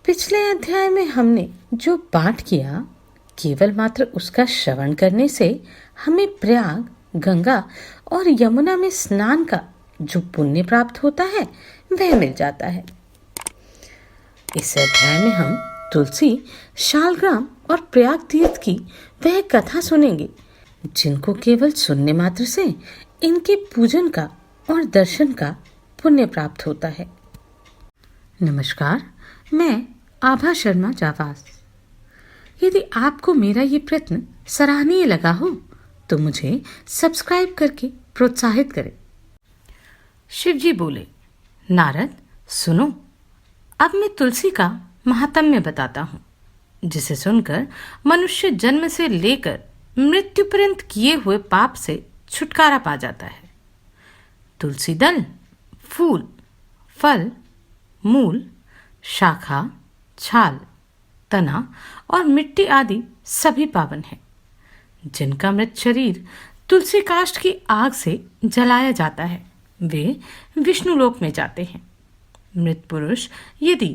पिछले अध्याय में हमने जो पाठ किया, केवल मात्र उसका श्रवण करने से हमें प्रयाग, गंगा और यमुना में स्नान का जो पुण्य प्राप्त होता है वह मिल जाता है। इस अध्याय में हम तुलसी, शालग्राम और प्रयाग तीर्थ की वह कथा सुनेंगे जिनको केवल सुनने मात्र से इनके पूजन का और दर्शन का पुण्य प्राप्त होता है। नमस्कार, मैं आभा शर्मा जावास। यदि आपको मेरा ये प्रयत्न सराहनीय लगा हो तो मुझे सब्सक्राइब करके प्रोत्साहित करें। शिवजी बोले, नारद सुनो, अब मैं तुलसी का महात्म्य बताता हूँ, जिसे सुनकर मनुष्य जन्म से लेकर मृत्यु पर्यंत किए हुए पाप से छुटकारा पा जाता है। तुलसी दल, फूल, फल, मूल, शाखा, छाल, तना और मिट्टी आदि सभी पावन हैं। जिनका मृत शरीर तुलसी काष्ठ की आग से जलाया जाता है वे विष्णु लोक में जाते हैं। मृत पुरुष यदि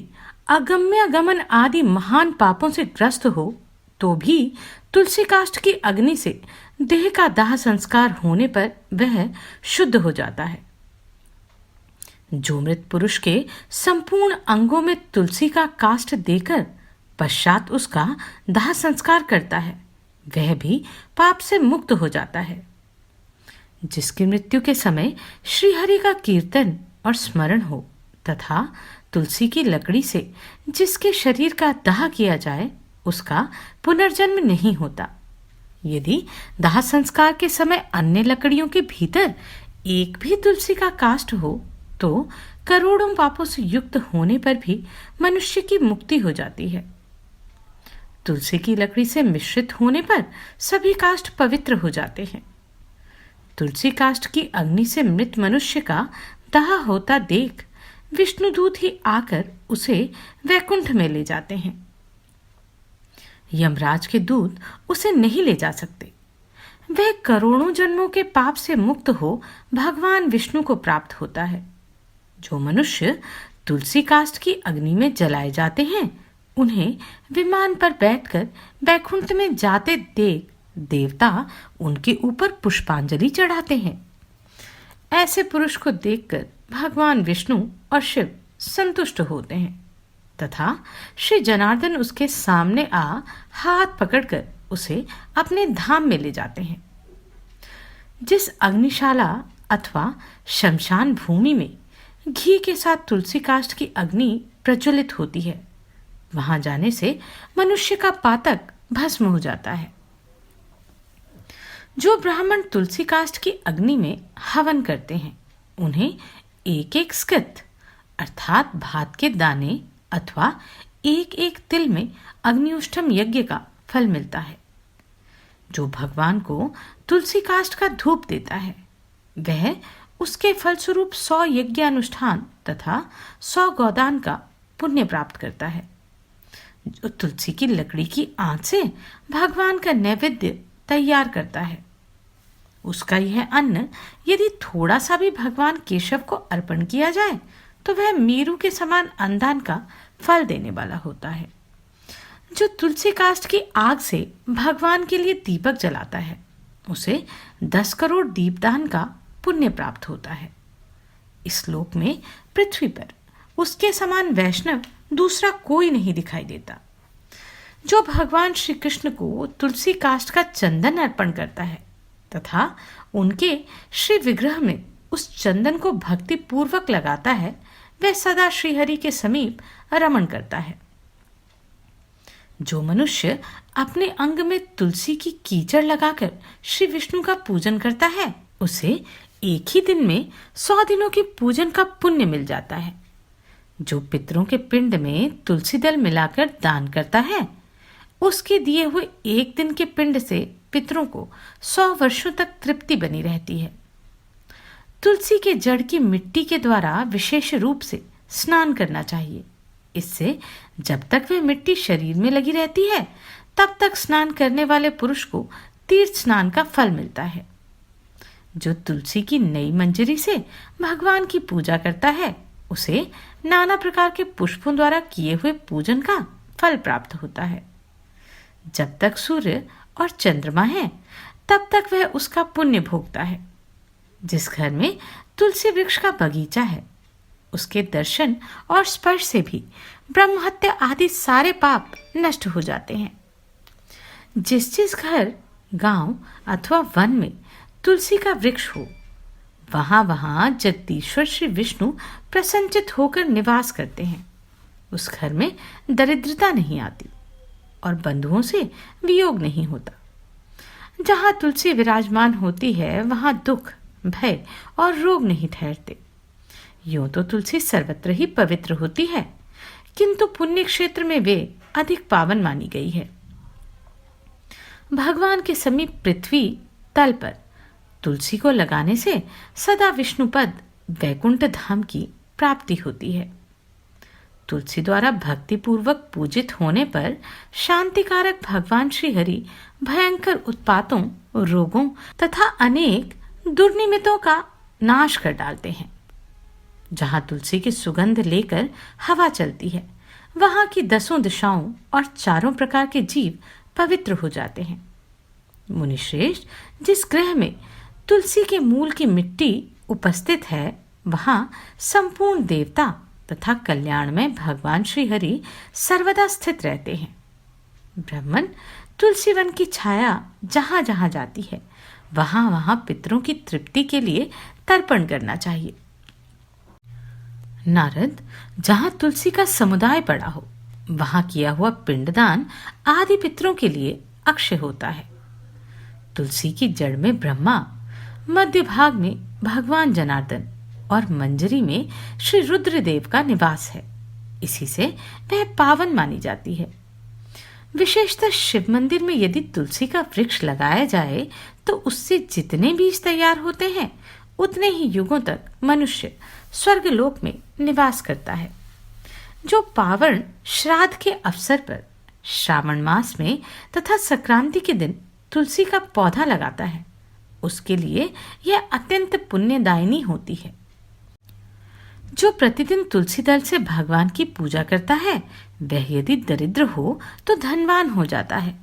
अगम्य गमन आदि महान पापों से ग्रस्त हो तो भी तुलसी काष्ठ की अग्नि से देह का दाह संस्कार होने पर वह शुद्ध हो जाता है। जो मृत पुरुष के संपूर्ण अंगों में तुलसी का काष्ठ देकर पश्चात उसका दाह संस्कार करता है वह भी पाप से मुक्त हो जाता है। जिसकी मृत्यु के समय श्रीहरि का कीर्तन और स्मरण हो तथा तुलसी की लकड़ी से जिसके शरीर का दाह किया जाए उसका पुनर्जन्म नहीं होता। यदि दाह संस्कार के समय अन्य लकड़ियों के भीतर एक भी तुलसी का काष्ठ हो तो करोड़ों पापों से युक्त होने पर भी मनुष्य की मुक्ति हो जाती है। तुलसी की लकड़ी से मिश्रित होने पर सभी काष्ठ पवित्र हो जाते हैं। तुलसी काष्ठ की अग्नि से मृत मनुष्य का दाह होता देख विष्णुदूत ही आकर उसे वैकुंठ में ले जाते हैं। यमराज के दूत उसे नहीं ले जा सकते। वह करोड़ों जन्मों के पाप से मुक्त हो भगवान विष्णु को प्राप्त होता है। जो मनुष्य तुलसी काष्ठ की अग्नि में जलाए जाते हैं उन्हें विमान पर बैठकर वैकुंठ में जाते देख देवता उनके ऊपर पुष्पांजलि चढ़ाते हैं। ऐसे पुरुष को देखकर भगवान विष्णु और शिव संतुष्ट होते हैं तथा श्री जनार्दन उसके सामने आ हाथ पकड़कर उसे अपने धाम में ले जाते हैं। जिस अग्निशाला अथवा शमशान भूमि में घी के साथ तुलसी काष्ठ की अग्नि प्रज्वलित होती है वहां जाने से मनुष्य का पातक भस्म हो जाता है। जो ब्राह्मण तुलसी काष्ठ की अग्नि में हवन करते हैं उन्हें एक एक स्कित अर्थात भात के दाने अथवा एक एक तिल में अग्निउष्ठम यज्ञ का फल मिलता है। जो भगवान को तुलसी काष्ठ का धूप देता है वह उसके फलस्वरूप 100 यज्ञ अनुष्ठान तथा 100 गोदान का पुण्य प्राप्त करता है। जो तुलसी की लकड़ी की आंच से भगवान का नैवेद्य तैयार करता है उसका यह अन्न यदि थोड़ा सा भी भगवान केशव को अर्पण किया जाए तो वह मेरु के समान अंधान का फल देने वाला होता है। जो तुलसी काष्ठ की आग से भगवान के लिए दीपक जलाता है उसे 10 करोड़ दीपदान का पुण्य प्राप्त होता है। इस लोक में पृथ्वी पर उसके समान वैष्णव दूसरा कोई नहीं दिखाई देता। जो भगवान श्री कृष्ण को तुलसी काष्ठ का चंदन अर्पण करता है तथा उनके श्री विग्रह में उस चंदन को भक्ति पूर्वक लगाता है वह सदा श्रीहरि के समीप रमण करता है। जो मनुष्य अपने अंग में तुलसी की कीचड़ लगाकर श्री विष्णु का पूजन करता है उसे एक ही दिन में 100 दिनों के पूजन का पुण्य मिल जाता है। जो पितरों के पिंड में तुलसी दल मिलाकर दान करता है उसके दिए हुए एक दिन के पिंड से पितरों को 100 वर्षों तक तृप्ति बनी रहती है। तुलसी के जड़ की मिट्टी के द्वारा विशेष रूप से स्नान करना चाहिए। इससे जब तक वह मिट्टी शरीर में लगी रहती है तब तक स्नान करने वाले पुरुष को तीर्थ स्नान का फल मिलता है। जो तुलसी की नई मंजरी से भगवान की पूजा करता है उसे नाना प्रकार के पुष्पों द्वारा किए हुए पूजन का फल प्राप्त होता है। जब तक सूर्य और चंद्रमा है तब तक वह उसका पुण्य भोगता है। जिस घर में तुलसी वृक्ष का बगीचा है उसके दर्शन और स्पर्श से भी ब्रह्महत्या आदि सारे पाप नष्ट हो जाते हैं। जिस घर, गांव अथवा वन में तुलसी का वृक्ष हो वहां जगदीश्वर श्री विष्णु प्रसन्नचित होकर निवास करते हैं। उस घर में दरिद्रता नहीं आती और बंधुओं से वियोग नहीं होता। जहां तुलसी विराजमान होती है वहां दुख, भय और रोग नहीं ठहरते। यूं तो तुलसी सर्वत्र ही पवित्र होती है, किंतु पुण्य क्षेत्र में वे अधिक पावन मानी गई है। भगवान के समीप पृथ्वी तल पर तुलसी को लगाने से सदा विष्णुपद वैकुंठ धाम की प्राप्ति होती है। तुलसी द्वारा भक्ति पूर्वक पूजित होने पर शांतिकारक भगवान श्री हरि भयंकर उत्पातों, रोगों तथा अनेक दुर्निमित्तों का नाश कर डालते हैं। जहां तुलसी की सुगंध लेकर हवा चलती है वहां की 10 दिशाओं और 4 प्रकार के जीव पवित्र हो जाते हैं। मुनिश्रेष्ठ, जिस ग्रह में तुलसी के मूल की मिट्टी उपस्थित है वहां संपूर्ण देवता तथा कल्याण में भगवान श्री हरि सर्वदा स्थित रहते हैं। ब्राह्मण तुलसी वन की छाया जहां जहां जाती है वहां पितरों की तृप्ति के लिए तर्पण करना चाहिए। नारद, जहां तुलसी का समुदाय पड़ा हो वहां किया हुआ पिंडदान आदि पितरों के लिए अक्षय होता है। तुलसी की जड़ में ब्रह्मा, मध्य भाग में भगवान जनार्दन और मंजरी में श्री रुद्रदेव का निवास है। इसी से वह पावन मानी जाती है। विशेषतः शिव मंदिर में यदि तुलसी का वृक्ष लगाया जाए तो उससे जितने बीज तैयार होते हैं उतने ही युगों तक मनुष्य स्वर्गलोक में निवास करता है। जो पावन श्राद्ध के अवसर पर श्रावण मास में तथा संक्रांति के दिन तुलसी का पौधा लगाता है उसके लिए यह अत्यंत पुण्यदायिनी होती है। जो प्रतिदिन तुलसी दल से भगवान की पूजा करता है वह यदि दरिद्र हो तो धनवान हो जाता है।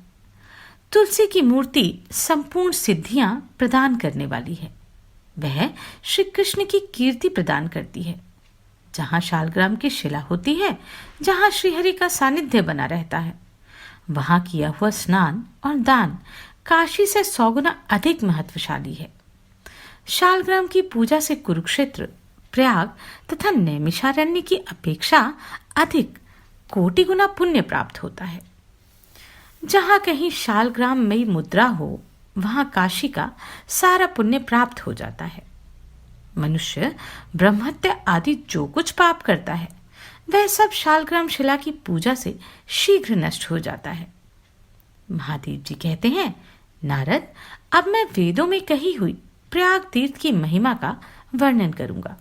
तुलसी की मूर्ति संपूर्ण सिद्धियां प्रदान करने वाली है। वह श्री कृष्ण की कीर्ति प्रदान करती है। जहां शालग्राम की शिला होती है, जहां श्रीहरि का सानिध्य बना रहता है, वहां किया हुआ स्नान और दान काशी से 100 गुना अधिक महत्वशाली है। शालग्राम की पूजा से कुरुक्षेत्र, प्रयाग तथा नैमिषारण्य की अपेक्षा अधिक कोटि गुना पुण्य प्राप्त होता है। जहां कहीं शालग्राम में मुद्रा हो वहां काशी का सारा पुण्य प्राप्त हो जाता है। मनुष्य ब्रह्महत्या आदि जो कुछ पाप करता है वह सब शालग्राम शिला की पूजा से शीघ्र नष्ट हो जाता है। महादेव जी कहते हैं, नारद, अब मैं वेदों में कही हुई प्रयाग तीर्थ की महिमा का वर्णन करूंगा।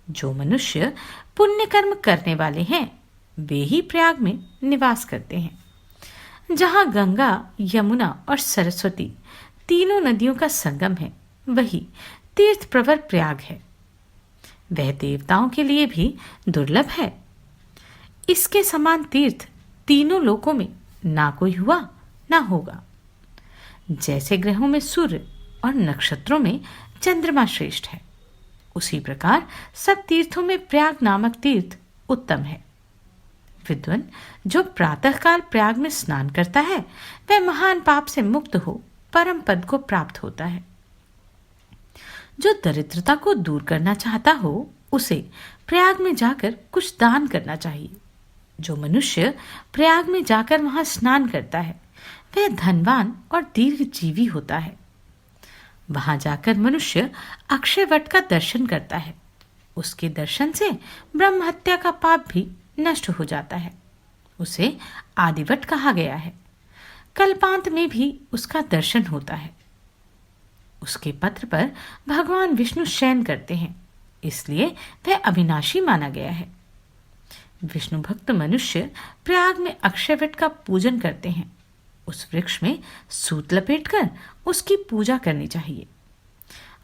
जो मनुष्य पुण्य कर्म करने वाले हैं वे ही प्रयाग में निवास करते हैं। जहां गंगा, यमुना और सरस्वती तीनों नदियों का संगम है वही तीर्थ प्रवर प्रयाग है। वह देवताओं के लिए भी दुर्लभ है। इसके समान तीर्थ तीनों लोकों में ना कोई हुआ ना होगा। जैसे ग्रहों में सूर्य और नक्षत्रों में चंद्रमा श्रेष्ठ है उसी प्रकार सब तीर्थों में प्रयाग नामक तीर्थ उत्तम है। विद्वान, जो प्रातःकाल प्रयाग में स्नान करता है वह महान पाप से मुक्त हो परम पद को प्राप्त होता है। जो दरिद्रता को दूर करना चाहता हो उसे प्रयाग में जाकर कुछ दान करना चाहिए। जो मनुष्य प्रयाग में जाकर वहां स्नान करता है वह धनवान और दीर्घजीवी होता है। वहां जाकर मनुष्य अक्षय वट का दर्शन करता है। उसके दर्शन से ब्रह्म हत्या का पाप भी नष्ट हो जाता है। उसे आदिवट कहा गया है। कल्पांत में भी उसका दर्शन होता है। उसके पत्र पर भगवान विष्णु शयन करते हैं, इसलिए वह अविनाशी माना गया है। विष्णु भक्त मनुष्य प्रयाग में अक्षयवट का पूजन करते हैं। उस वृक्ष में सूत लपेटकर उसकी पूजा करनी चाहिए।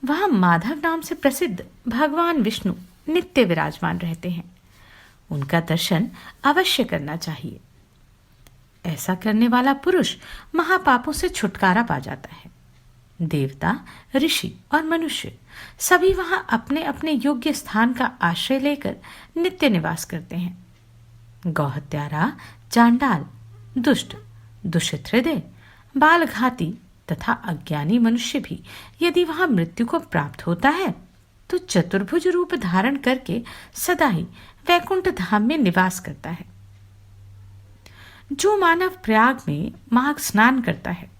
वहां माधव नाम से प्रसिद्ध भगवान विष्णु नित्य विराजमान रहते हैं। उनका दर्शन अवश्य करना चाहिए। ऐसा करने वाला पुरुष महापापों से छुटकारा पा जाता है। देवता, ऋषि और मनुष्य सभी वहां अपने अपने योग्य स्थान का आश्रय लेकर नित्य निवास करते हैं। गौहत्यारा, चांडाल, दुष्ट, दूषित हृदय, बालघाती तथा अज्ञानी मनुष्य भी यदि वहां मृत्यु को प्राप्त होता है तो चतुर्भुज रूप धारण करके सदा ही वैकुंठ धाम में निवास करता है। जो मानव प्रयाग में माघ स्नान करता है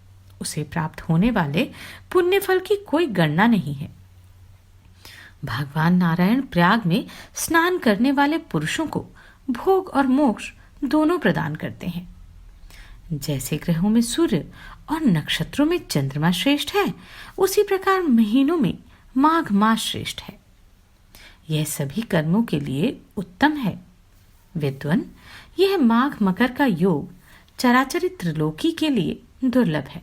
उसे प्राप्त होने वाले पुण्य फल की कोई गणना नहीं है। भगवान नारायण प्रयाग में स्नान करने वाले पुरुषों को भोग और मोक्ष दोनों प्रदान करते हैं। जैसे ग्रहों में सूर्य और नक्षत्रों में चंद्रमा श्रेष्ठ है, उसी प्रकार महीनों में माघ मास श्रेष्ठ है। यह सभी कर्मों के लिए उत्तम है। विद्वन, यह माघ मकर का योग चराचर त्रिलोकी के लिए दुर्लभ है।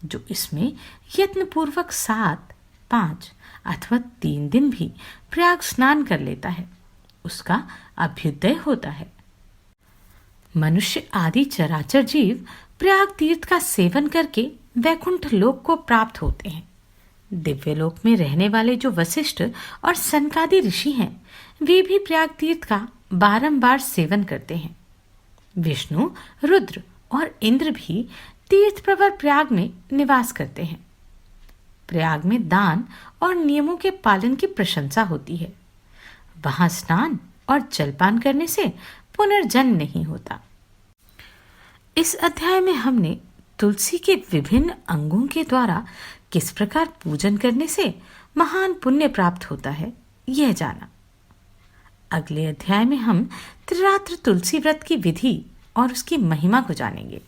जो इसमें यत्न पूर्वक 7, 5 अथवा 3 दिन भी प्रयाग स्नान कर लेता है उसका अभ्युदय होता है। मनुष्य आदि चराचर जीव प्रयाग तीर्थ का सेवन करके वैकुंठ लोक को प्राप्त होते हैं। दिव्य लोक में रहने वाले जो वशिष्ठ और सनकादि ऋषि हैं वे भी प्रयाग तीर्थ का बारंबार सेवन करते हैं। विष्णु, रुद्र और इंद्र भी तीर्थ प्रवर प्रयाग में निवास करते हैं। प्रयाग में दान और नियमों के पालन की प्रशंसा होती है। वहां स्नान और जलपान करने से पुनर्जन्म नहीं होता। इस अध्याय में हमने तुलसी के विभिन्न अंगों के द्वारा किस प्रकार पूजन करने से महान पुण्य प्राप्त होता है यह जाना। अगले अध्याय में हम त्रिरात्र तुलसी व्रत की विधि और उसकी महिमा को जानेंगे।